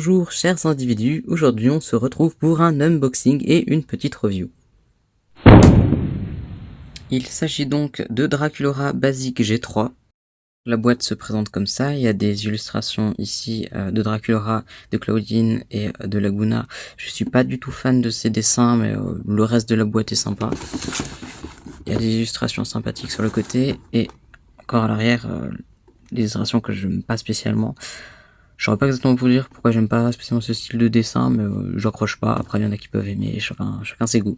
Bonjour chers individus, aujourd'hui on se retrouve pour un unboxing et une petite review. Il s'agit donc de Draculaura Basic G3. La boîte se présente comme ça, il y a des illustrations ici de Draculaura, de Claudine et de Laguna. Je suis pas du tout fan de ces dessins, mais le reste de la boîte est sympa. Il y a des illustrations sympathiques sur le côté et encore à l'arrière, des illustrations que je n'aime pas spécialement. Je saurais pas exactement vous dire pourquoi j'aime pas spécialement ce style de dessin, mais j'accroche pas. Après, il y en a qui peuvent aimer, chacun ses goûts.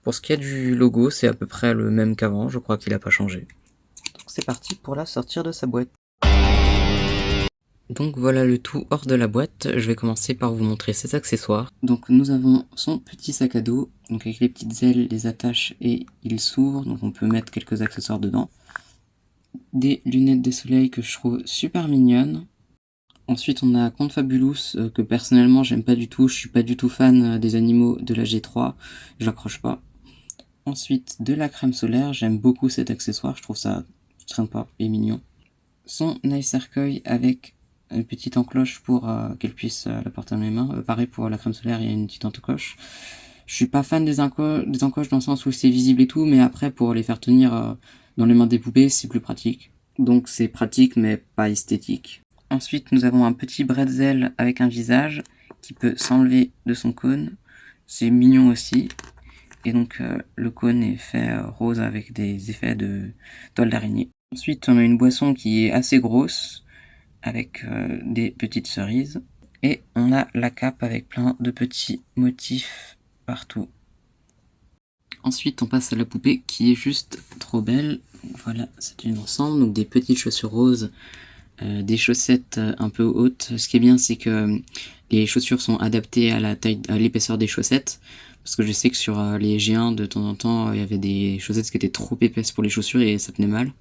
Pour ce qui est du logo, c'est à peu près le même qu'avant, je crois qu'il a pas changé. Donc c'est parti pour la sortir de sa boîte. Donc voilà le tout hors de la boîte. Je vais commencer par vous montrer ses accessoires. Donc nous avons son petit sac à dos, donc avec les petites ailes, les attaches et il s'ouvre, donc on peut mettre quelques accessoires dedans. Des lunettes de soleil que je trouve super mignonnes. Ensuite on a Confabulous que personnellement j'aime pas du tout, je suis pas du tout fan des animaux de la G3, j'accroche pas. Ensuite de la crème solaire, j'aime beaucoup cet accessoire, je trouve ça sympa et mignon. Son nail cercueil avec une petite encoche pour qu'elle puisse la porter dans les mains. Pareil pour la crème solaire, il y a une petite encoche. Je suis pas fan des encoches dans le sens où c'est visible et tout, mais après pour les faire tenir dans les mains des poupées c'est plus pratique. Donc c'est pratique mais pas esthétique. Ensuite, nous avons un petit bretzel avec un visage qui peut s'enlever de son cône. C'est mignon aussi. Et donc, le cône est fait rose avec des effets de toile d'araignée. Ensuite, on a une boisson qui est assez grosse avec des petites cerises. Et on a la cape avec plein de petits motifs partout. Ensuite, on passe à la poupée qui est juste trop belle. Voilà, c'est une ensemble. Donc, des petites chaussures roses. Des chaussettes un peu hautes. Ce qui est bien, c'est que les chaussures sont adaptées à la taille, à l'épaisseur des chaussettes. Parce que je sais que sur les G1, de temps en temps, il y avait des chaussettes qui étaient trop épaisses pour les chaussures et ça tenait mal.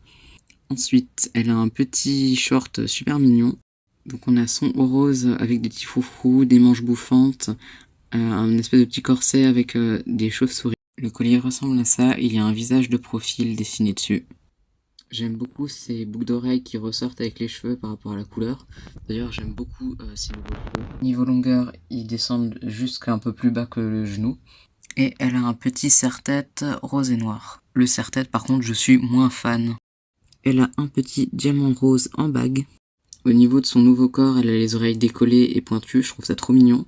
Ensuite, elle a un petit short super mignon. Donc on a son rose avec des petits froufrous, des manches bouffantes, un espèce de petit corset avec des chauves-souris. Le collier ressemble à ça, il y a un visage de profil dessiné dessus. J'aime beaucoup ces boucles d'oreilles qui ressortent avec les cheveux par rapport à la couleur. D'ailleurs, j'aime beaucoup ces nouveaux cheveux. Niveau longueur, ils descendent jusqu'à un peu plus bas que le genou. Et elle a un petit serre-tête rose et noir. Le serre-tête, par contre, je suis moins fan. Elle a un petit diamant rose en bague. Au niveau de son nouveau corps, elle a les oreilles décollées et pointues. Je trouve ça trop mignon.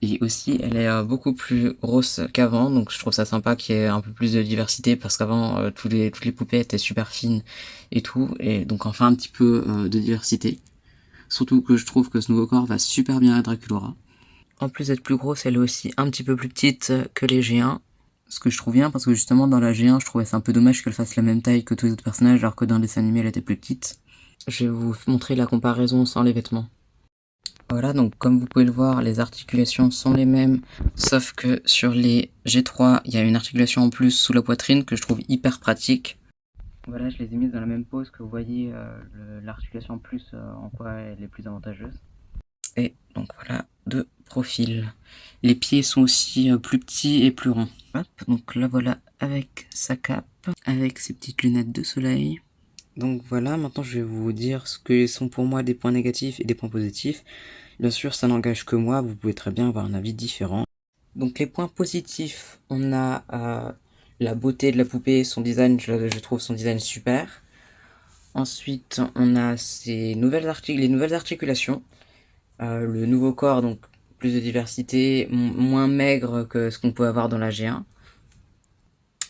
Et aussi, elle est beaucoup plus grosse qu'avant, donc je trouve ça sympa qu'il y ait un peu plus de diversité, parce qu'avant, toutes les poupées étaient super fines et tout, et donc enfin un petit peu de diversité. Surtout que je trouve que ce nouveau corps va super bien à Draculaura. En plus d'être plus grosse, elle est aussi un petit peu plus petite que les G1, ce que je trouve bien, parce que justement dans la G1, je trouvais c'est un peu dommage qu'elle fasse la même taille que tous les autres personnages, alors que dans les dessins animés, elle était plus petite. Je vais vous montrer la comparaison sans les vêtements. Voilà, donc comme vous pouvez le voir, les articulations sont les mêmes, sauf que sur les G3, il y a une articulation en plus sous la poitrine que je trouve hyper pratique. Voilà, je les ai mises dans la même pose que vous voyez l'articulation en plus, en quoi elle est plus avantageuse. Et donc voilà, de profil. Les pieds sont aussi plus petits et plus ronds. Hop, donc là voilà avec sa cape, avec ses petites lunettes de soleil. Donc voilà, maintenant je vais vous dire ce que sont pour moi des points négatifs et des points positifs. Bien sûr, ça n'engage que moi, vous pouvez très bien avoir un avis différent. Donc les points positifs, on a la beauté de la poupée, son design, je trouve son design super. Ensuite, on a les nouvelles articulations, le nouveau corps, donc plus de diversité, moins maigre que ce qu'on peut avoir dans la G1.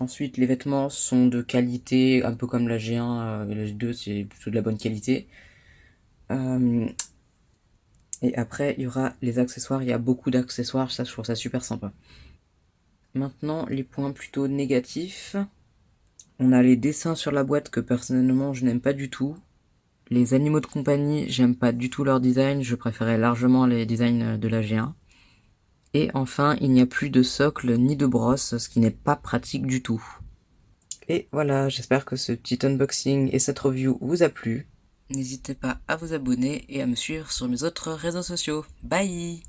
Ensuite, les vêtements sont de qualité, un peu comme la G1 et la G2, c'est plutôt de la bonne qualité. Et après, il y aura les accessoires, il y a beaucoup d'accessoires, ça je trouve ça super sympa. Maintenant, les points plutôt négatifs. On a les dessins sur la boîte que personnellement je n'aime pas du tout. Les animaux de compagnie, j'aime pas du tout leur design, je préférais largement les designs de la G1. Et enfin, il n'y a plus de socle ni de brosse, ce qui n'est pas pratique du tout. Et voilà, j'espère que ce petit unboxing et cette review vous a plu. N'hésitez pas à vous abonner et à me suivre sur mes autres réseaux sociaux. Bye!